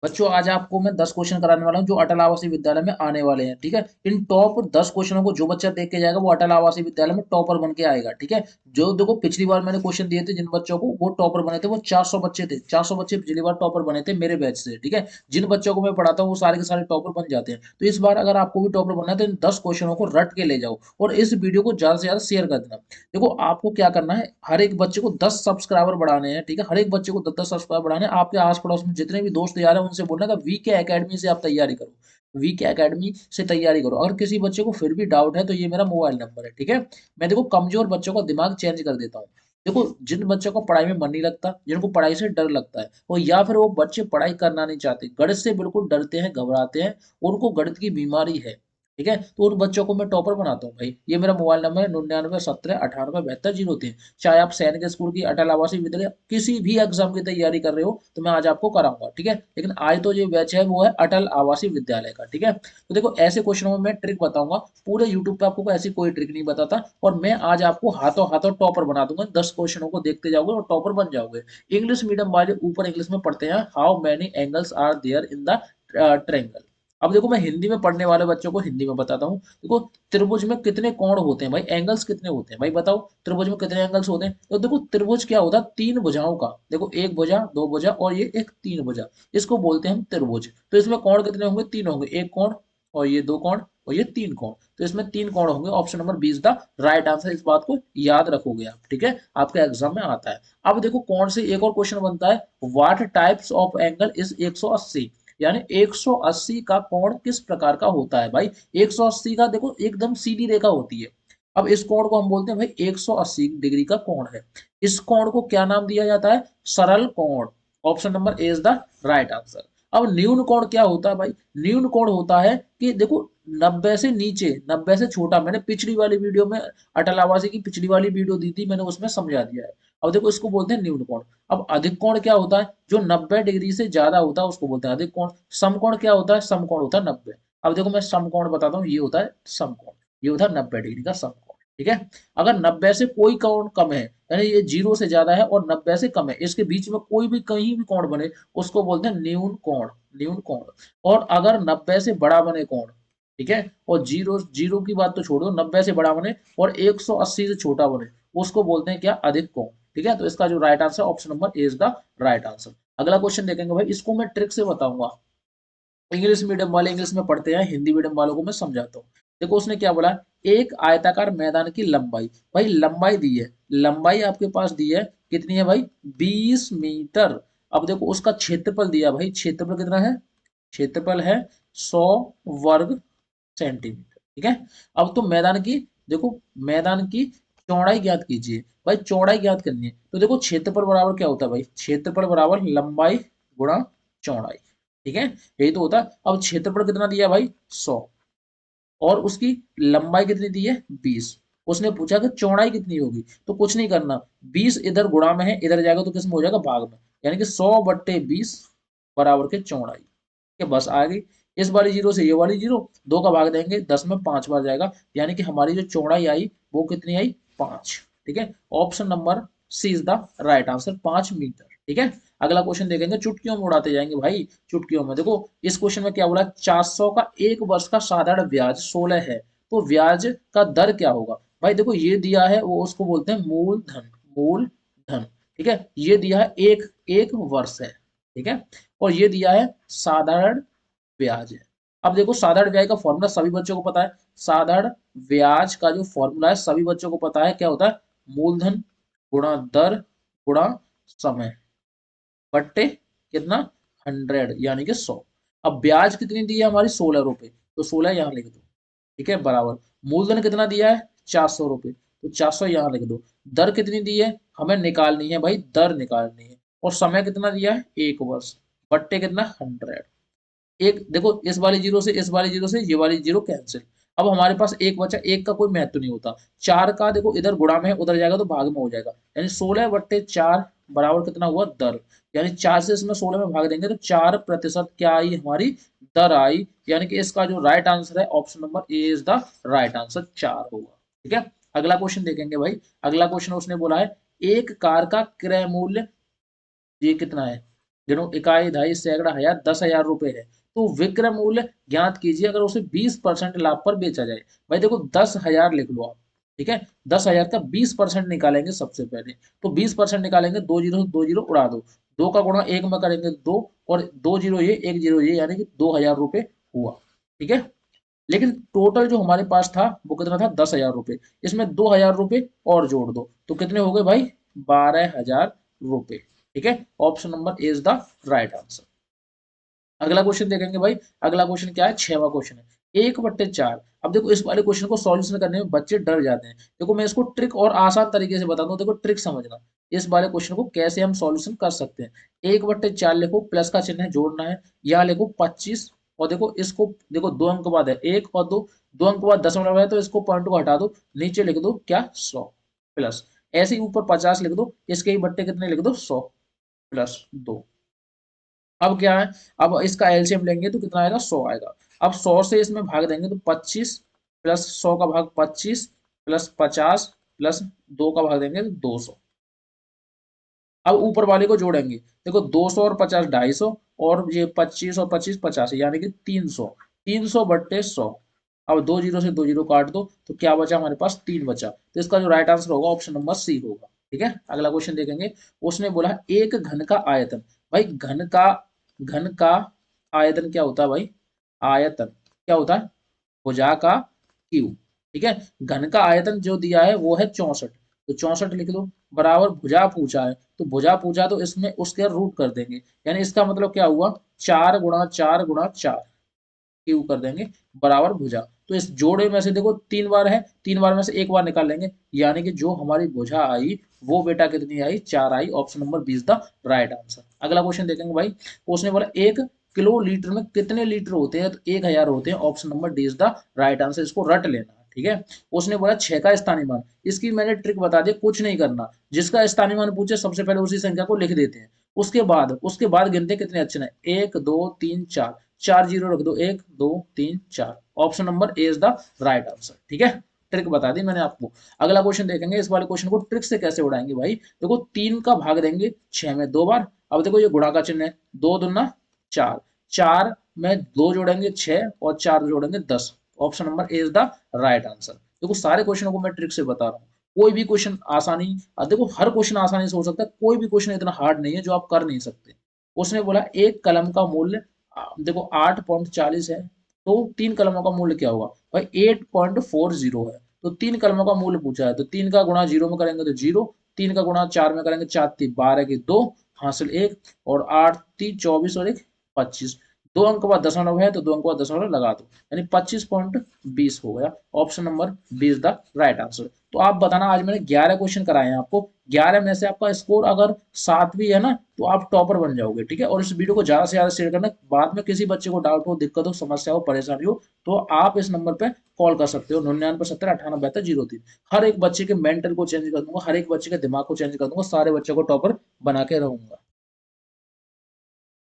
बच्चों आज आपको मैं 10 क्वेश्चन कराने वाला हूँ जो अटल आवासीय विद्यालय में आने वाले हैं। ठीक है, इन टॉप 10 क्वेश्चनों को जो बच्चा देख के जाएगा वो अटल आवासीय विद्यालय में टॉपर बन के आएगा। ठीक है, जो देखो पिछली बार मैंने क्वेश्चन दिए थे जिन बच्चों को वो टॉपर बने थे, वो 400 बच्चे थे। 400 बच्चे पिछली बार टॉपर बने थे मेरे बैच से। ठीक है, जिन बच्चों को मैं पढ़ाता हूँ वो सारे के सारे टॉपर बन जाते हैं। तो इस बार अगर आपको भी टॉपर बनना है तो इन 10 क्वेश्चनों को रट के ले जाओ और इस वीडियो को ज्यादा से ज्यादा शेयर कर देना। देखो आपको क्या करना है, हर एक बच्चे को 10 सब्सक्राइबर बढ़ाने हैं। ठीक है, हर एक बच्चे को 10 सब्सक्राइबर बढ़ाने हैं। आपके आस पड़ोस में जितने भी दोस्त यार हैं उनसे बोलना कि वीके एकेडमी से आप तैयारी करो, वीके एकेडमी से तैयारी करो। अगर किसी बच्चे को फिर भी डाउट है तो ये मेरा मोबाइल नंबर है। ठीक है, मैं देखो कमजोर बच्चों का दिमाग चेंज कर देता हूँ। देखो जिन बच्चों को पढ़ाई में मन नहीं लगता, जिनको पढ़ाई से डर लगता है, वो या फिर वो बच्चे पढ़ाई करना नहीं चाहते, गणित से बिल्कुल डरते हैं, घबराते हैं, उनको गणित की बीमारी है। ठीक है, तो उन बच्चों को मैं टॉपर बनाता हूँ भाई। ये मेरा मोबाइल नंबर है 99 17 98 72 003। चाहे आप सैनिक स्कूल की, अटल आवासीय विद्यालय, किसी भी एग्जाम की तैयारी कर रहे हो तो मैं आज आपको कराऊंगा। ठीक है, लेकिन आज तो जो बैच है वो है अटल आवासीय विद्यालय का। ठीक है, तो देखो ऐसे क्वेश्चनों में मैं ट्रिक बताऊंगा। पूरे यूट्यूब पे आपको ऐसी कोई ट्रिक नहीं बताता और मैं आज आपको हाथों हाथों टॉपर बना दूंगा। 10 क्वेश्चनों को देखते जाओगे और टॉपर बन जाओगे। इंग्लिश मीडियम वाले ऊपर इंग्लिश में पढ़ते हैं, how many angles are there in the triangle. अब देखो मैं हिंदी में पढ़ने वाले बच्चों को हिंदी में बताता हूँ। देखो त्रिभुज में कितने कोण होते हैं भाई, एंगल्स कितने होते हैं भाई बताओ। त्रिभुज में कितने एंगल्स होते हैं? तो देखो त्रिभुज क्या होता है, तीन भुजाओं का। देखो एक भुजा, दो भुजा और ये एक तीन भुजा, इसको बोलते हैं हम त्रिभुज। तो इसमें कोण कितने होंगे? तीन होंगे। एक कोण और ये दो कोण और ये तीन कोण, तो इसमें तीन कोण होंगे। Option number B is the right answer. इस बात को याद रखोगे आप। ठीक है, आपके एग्जाम में आता है। अब देखो कोण से एक और क्वेश्चन बनता है, what types of angle is 180? यानी 180 का कोण किस प्रकार का होता है भाई। 180 का देखो एकदम सीधी रेखा होती है। अब इस कोण को हम बोलते हैं भाई 180 डिग्री का कोण है। इस कोण को क्या नाम दिया जाता है? सरल कोण। Option number A is the right answer. अब न्यून कोण क्या होता है भाई? न्यून कोण होता है कि देखो 90 से नीचे, 90 से छोटा। मैंने पिछली वाली वीडियो में, अटल आवासीय की पिछली वाली वीडियो दी थी, मैंने उसमें समझा दिया है। अब देखो इसको बोलते हैं न्यून कोण। अब अधिक कोण क्या होता है? जो 90 डिग्री से ज्यादा होता है उसको बोलते हैं अधिक कोण। समकोण क्या होता है? समकोण होता है 90। अब देखो मैं समकोण बताता हूँ, ये होता है समकोण, ये होता है 90 डिग्री का समकोण। ठीक है, अगर 90 से कोई कोण कम है, यानी ये 0 से ज्यादा है और 90 से कम है, इसके बीच में कोई भी कहीं भी कोण बने उसको बोलते हैं न्यून कोण। न्यून कोण। और अगर 90 से बड़ा बने कोण, ठीक है, और जीरो जीरो की बात तो छोड़ दो, 90 से बड़ा बने और 180 से छोटा बने, उसको बोलते हैं क्या? अधिक कोण। ठीक है, तो इसका जो right answer option number A is the right answer. अगला क्वेश्चन देखेंगे भाई, इसको मैं ट्रिक से बताऊंगा। इंग्लिश मीडियम वाले इंग्लिश में पढ़ते हैं, हिंदी मीडियम वालों को मैं समझाता हूँ। देखो उसने क्या बोला, एक आयताकार मैदान की लंबाई, भाई लंबाई दी है, लंबाई आपके पास दी है कितनी है भाई? 20 मीटर। अब देखो उसका क्षेत्रफल दिया भाई, क्षेत्रफल कितना है? क्षेत्रफल है 100 वर्ग सेंटीमीटर। ठीक है, अब तो मैदान की, देखो मैदान की चौड़ाई ज्ञात कीजिए। भाई चौड़ाई ज्ञात करनी है तो देखो क्षेत्रफल बराबर क्या होता है भाई? क्षेत्रफल बराबर लंबाई गुणा चौड़ाई। ठीक है, यही तो होता है। अब क्षेत्रफल कितना दिया भाई? 100, और उसकी लंबाई कितनी दी है? 20। उसने पूछा कि चौड़ाई कितनी होगी, तो कुछ नहीं करना, 20 इधर गुणा में है, इधर जाएगा तो किस में हो जाएगा? भाग में। यानी कि 100/20 बराबर के चौड़ाई के, बस आ गई। इस वाली जीरो से ये वाली जीरो, दो का भाग देंगे 10 में 5 बार जाएगा, यानी कि हमारी जो चौड़ाई आई वो कितनी आई? 5। ठीक है, option number C is the right answer, 5 metre. ठीक है, अगला क्वेश्चन देखेंगे, चुटकियों में उड़ाते जाएंगे भाई। चुटकियों में देखो इस क्वेश्चन में क्या बोला, 400 का एक वर्ष का साधारण ब्याज 16 है, तो ब्याज का दर क्या होगा? भाई देखो ये दिया है, वो उसको बोलते हैं मूलधन। मूलधन। ठीक है, ये दिया है एक एक वर्ष है। ठीक है, और ये दिया है साधारण ब्याज है। अब देखो साधारण ब्याज का फॉर्मूला सभी बच्चों को पता है। साधारण ब्याज का जो फॉर्मूला है सभी बच्चों को पता है, क्या होता है? मूलधन गुणा दर गुणा समय बट्टे कितना? 100, यानी कि 100। अब ब्याज कितनी दी है हमारी? 16 रुपए, तो 16 यहाँ लिख दो। ठीक है, बराबर। मूलधन कितना दिया है? 400 रुपए, तो 400 यहाँ लिख दो। दर कितनी दी है? हमें निकालनी है भाई, दर निकालनी है। और समय कितना दिया है? एक वर्ष, बट्टे कितना? 100। एक देखो इस वाली जीरो से, इस वाली जीरो से ये वाली जीरो कैंसिल। अब हमारे पास एक बचा, एक का कोई महत्व नहीं होता। चार का देखो इधर गुणा में है, उधर जाएगा तो भाग में हो जाएगा, यानी 16/4 बराबर कितना हुआ? दर। यानी 4 से इसमें 16 में भाग देंगे तो 4% क्या आई हमारी? दर आई। यानी कि इसका जो राइट आंसर है option number A is the right answer, 4 होगा। ठीक है, अगला क्वेश्चन देखेंगे भाई। अगला क्वेश्चन उसने बोला है, एक कार का क्रय मूल्य ये कितना है? जिन्हों इकाई, दहाई, सैकड़ा, हजार, 10,000 रुपए है, तो विक्रय मूल्य ज्ञात कीजिए अगर उसे 20% लाभ पर बेचा जाए। भाई देखो 10,000 लिख लो आप, ठीक है। 10,000 का 20% निकालेंगे सबसे पहले, तो 20% निकालेंगे, 2 जीरो से 2 जीरो उड़ा दो, 2 का गुणा 1 में करेंगे 2, और 2 जीरो ये 1 जीरो ये, यानी कि 2,000 रुपये हुआ, ठीक है। लेकिन टोटल जो हमारे पास था वो कितना था, 10,000 रुपये। इसमें 2,000 रुपये और जोड़ दो तो कितने हो गए भाई, 12,000 रुपये, ठीक है। Option number A is the right answer. अगला क्वेश्चन देखेंगे भाई। अगला क्वेश्चन क्या है, 6वां क्वेश्चन है, 1/4। अब देखो इस वाले क्वेश्चन को सॉल्यूशन करने में बच्चे डर जाते हैं। देखो मैं इसको ट्रिक और आसान तरीके से बता दूं, देखो ट्रिक समझना, इस वाले क्वेश्चन को कैसे हम सॉल्यूशन कर सकते हैं। 1/4 लिखो, प्लस का चिन्ह है, जोड़ना है, या लिखो 25, और देखो इसको, देखो 2 अंक बाद है, 1 और 2, 2 अंक बाद दशमलव है, तो इसको पॉइंट को हटा दो, नीचे लिख दो क्या, 100 प्लस, ऐसे ही ऊपर 50 लिख दो, इसके ही बट्टे कितने लिख दो, 100 + 2। अब क्या है, अब इसका एलसीएम लेंगे तो कितना आएगा, 100 आएगा। अब 100 से इसमें भाग देंगे तो 25 प्लस 100 का भाग 25 प्लस 50 प्लस 2 का भाग देंगे तो 200। अब ऊपर वाले को जोड़ेंगे, देखो 200 और 50 250, और ये 25 और 25 85, यानी कि 300, 300/100। अब 2 जीरो से 2 जीरो काट दो तो क्या बचा हमारे पास, 3 बचा, तो इसका जो राइट आंसर होगा ऑप्शन नंबर सी होगा, ठीक है। अगला क्वेश्चन देखेंगे। उसने बोला एक घन का आयतन, भाई घन का आयतन क्या होता है भाई, आयतन क्या होता है, भुजा का क्यूब, ठीक है। घन का आयतन जो दिया है वो है 64, तो 64 लिख लो, बराबर भुजा पूछा है, तो भुजा पूछा तो इसमें उसके रूट कर देंगे, यानी इसका मतलब क्या हुआ, 4 × 4 × 4 क्यू कर देंगे, बराबर भुजा। तो इस जोड़े में से देखो 3 बार है, 3 बार में से 1 बार निकाल लेंगे, यानी कि जो हमारी भुजा आई वो बेटा कितनी आई, 4 आई। Option number B is the right answer. अगला क्वेश्चन देखेंगे भाई। उसने बोला 1 किलो लीटर में कितने लीटर होते हैं, तो 1,000 होते हैं। Option number D is the right answer, इसको रट लेना, ठीक है। उसने बोला 6 का स्थानीय मान, इसकी मैंने ट्रिक बता दी, कुछ नहीं करना, जिसका स्थानीय मान पूछे सबसे पहले उसी संख्या को लिख देते हैं, उसके बाद गिनते कितने अच्छे हैं, 1 2 3 4, 4 जीरो रख दो, 1 2 3 4। Option number A is the right answer, ठीक है। ट्रिक बता दी मैंने आपको। अगला क्वेश्चन देखेंगे, इस वाले क्वेश्चन को ट्रिक से कैसे उड़ाएंगे भाई। देखो 3 का भाग देंगे 6 में 2 बार, अब देखो ये गुणा का चिन्ह है, 2 दूना 4, 4 में 2 जोड़ेंगे 6, और 4 जोड़ेंगे 10। Option number A is the right answer. देखो सारे क्वेश्चनों को मैं ट्रिक से बता रहा हूँ, कोई भी क्वेश्चन आसानी, देखो हर क्वेश्चन आसानी से हो सकता है, कोई भी क्वेश्चन इतना हार्ड नहीं है जो आप कर नहीं सकते। उसने बोला एक कलम का मूल्य, देखो 8.40 है, तो 3 कलमों का मूल्य क्या होगा भाई, 8.40 है, तो 3 कलमों का मूल्य पूछा है, तो 3 का गुणा 0 में करेंगे तो 0, 3 का गुणा 4 में करेंगे 4 3 12 की 2, हासिल 1, और 8 3 24 और 1 25, 2 अंक बाद दशमलव है तो 2 अंक बाद दशमलव लगा दो, यानी 25.20 हो गया। Option number B is the right answer. तो आप बताना, आज मैंने 11 क्वेश्चन कराए हैं आपको, 11 में से आपका स्कोर अगर 7 भी है ना तो आप टॉपर बन जाओगे, ठीक है। और इस वीडियो को ज्यादा से ज्यादा शेयर करना, बाद में किसी बच्चे को डाउट हो, दिक्कत हो, समस्या हो, परेशानी हो, तो आप इस नंबर पे कॉल कर सकते हो, 9970 987203। हर एक बच्चे के मेंटल को चेंज कर दूंगा, हर एक बच्चे के दिमाग को चेंज कर दूंगा, सारे बच्चों को टॉपर बना के रहूंगा।